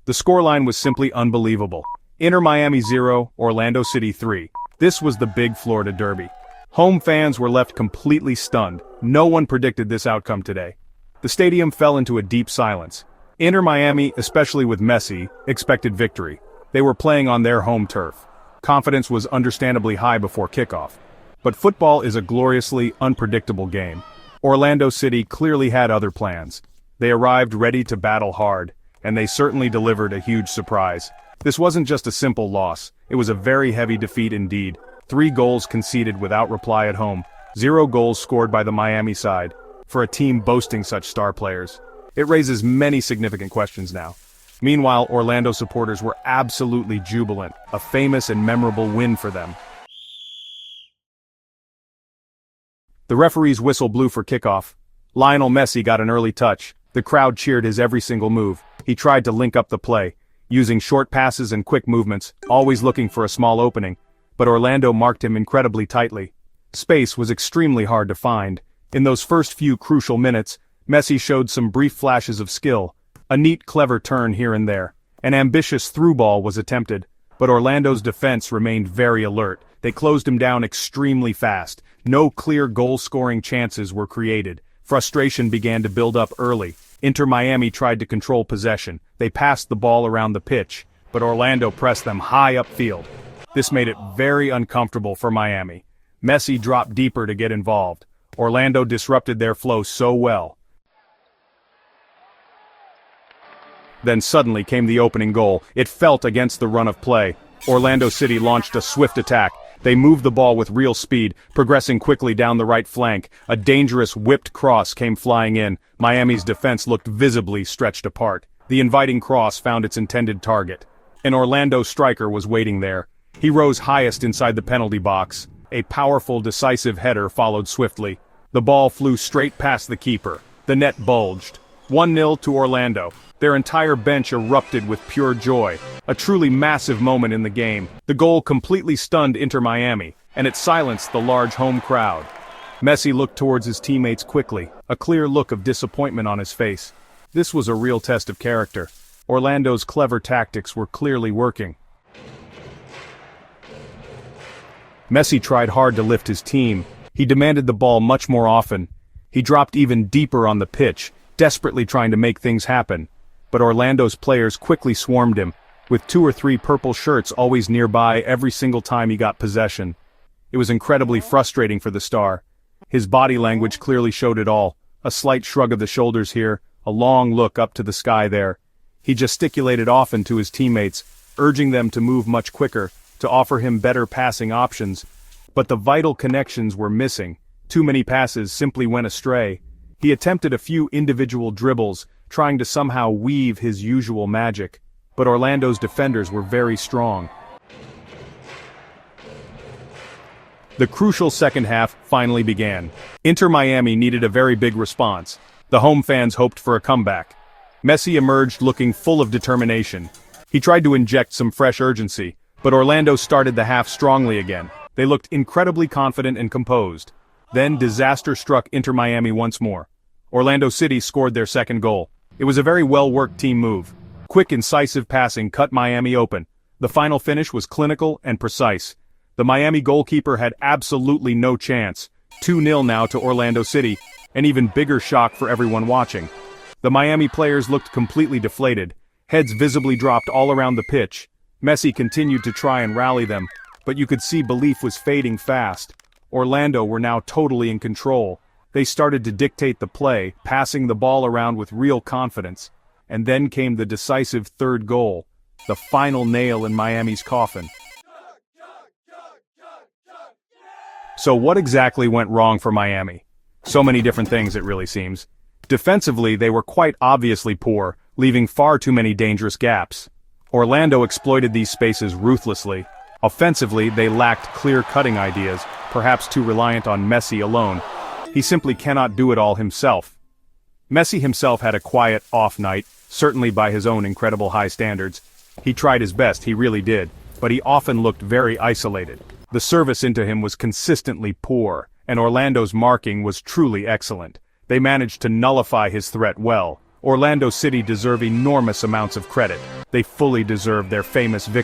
The scoreline was simply unbelievable. Inter Miami 0, Orlando City 3. This was the big Florida derby. Home fans were left completely stunned. No one predicted this outcome today. The stadium fell into a deep silence. Inter Miami, especially with Messi, expected victory. They were playing on their home turf. Confidence was understandably high before kickoff. But football is a gloriously unpredictable game. Orlando City clearly had other plans. They arrived ready to battle hard, and they certainly delivered a huge surprise. This wasn't just a simple loss, it was a very heavy defeat indeed. 3 goals conceded without reply at home, 0 goals scored by the Miami side. For a team boasting such star players, it raises many significant questions now. Meanwhile, Orlando supporters were absolutely jubilant, a famous and memorable win for them. The referee's whistle blew for kickoff. Lionel Messi got an early touch. The crowd cheered his every single move. He tried to link up the play, using short passes and quick movements, always looking for a small opening. But Orlando marked him incredibly tightly. Space was extremely hard to find. In those first few crucial minutes, Messi showed some brief flashes of skill. A neat, clever turn here and there. An ambitious through ball was attempted, but Orlando's defense remained very alert. They closed him down extremely fast. No clear goal-scoring chances were created. Frustration began to build up early. Inter Miami tried to control possession. They passed the ball around the pitch, but Orlando pressed them high upfield. This made it very uncomfortable for Miami. Messi dropped deeper to get involved. Orlando disrupted their flow so well. Then suddenly came the opening goal. It felt against the run of play. Orlando City launched a swift attack. They moved the ball with real speed, progressing quickly down the right flank. A dangerous whipped cross came flying in. Miami's defense looked visibly stretched apart. The inviting cross found its intended target. An Orlando striker was waiting there. He rose highest inside the penalty box. A powerful, decisive header followed swiftly. The ball flew straight past the keeper. The net bulged. 1-0 to Orlando. Their entire bench erupted with pure joy. A truly massive moment in the game. The goal completely stunned Inter Miami, and it silenced the large home crowd. Messi looked towards his teammates quickly, a clear look of disappointment on his face. This was a real test of character. Orlando's clever tactics were clearly working. Messi tried hard to lift his team. He demanded the ball much more often. He dropped even deeper on the pitch, desperately trying to make things happen. But Orlando's players quickly swarmed him, with 2 or 3 purple shirts always nearby every single time he got possession. It was incredibly frustrating for the star. His body language clearly showed it all. A slight shrug of the shoulders here, a long look up to the sky there. He gesticulated often to his teammates, urging them to move much quicker, to offer him better passing options. But the vital connections were missing. Too many passes simply went astray. He attempted a few individual dribbles, trying to somehow weave his usual magic. But Orlando's defenders were very strong. The crucial second half finally began. Inter Miami needed a very big response. The home fans hoped for a comeback. Messi emerged looking full of determination. He tried to inject some fresh urgency, but Orlando started the half strongly again. They looked incredibly confident and composed. Then disaster struck Inter Miami once more. Orlando City scored their second goal. It was a very well-worked team move. Quick, incisive passing cut Miami open. The final finish was clinical and precise. The Miami goalkeeper had absolutely no chance. 2-0 now to Orlando City, an even bigger shock for everyone watching. The Miami players looked completely deflated. Heads visibly dropped all around the pitch. Messi continued to try and rally them, but you could see belief was fading fast. Orlando were now totally in control. They started to dictate the play, passing the ball around with real confidence. And then came the decisive third goal, the final nail in Miami's coffin. So what exactly went wrong for Miami? So many different things, it really seems. Defensively, they were quite obviously poor, leaving far too many dangerous gaps. Orlando exploited these spaces ruthlessly. Offensively, they lacked clear cutting ideas, perhaps too reliant on Messi alone. He simply cannot do it all himself. Messi himself had a quiet, off night, certainly by his own incredible high standards. He tried his best, he really did, but he often looked very isolated. The service into him was consistently poor, and Orlando's marking was truly excellent. They managed to nullify his threat well. Orlando City deserve enormous amounts of credit. They fully deserved their famous victory.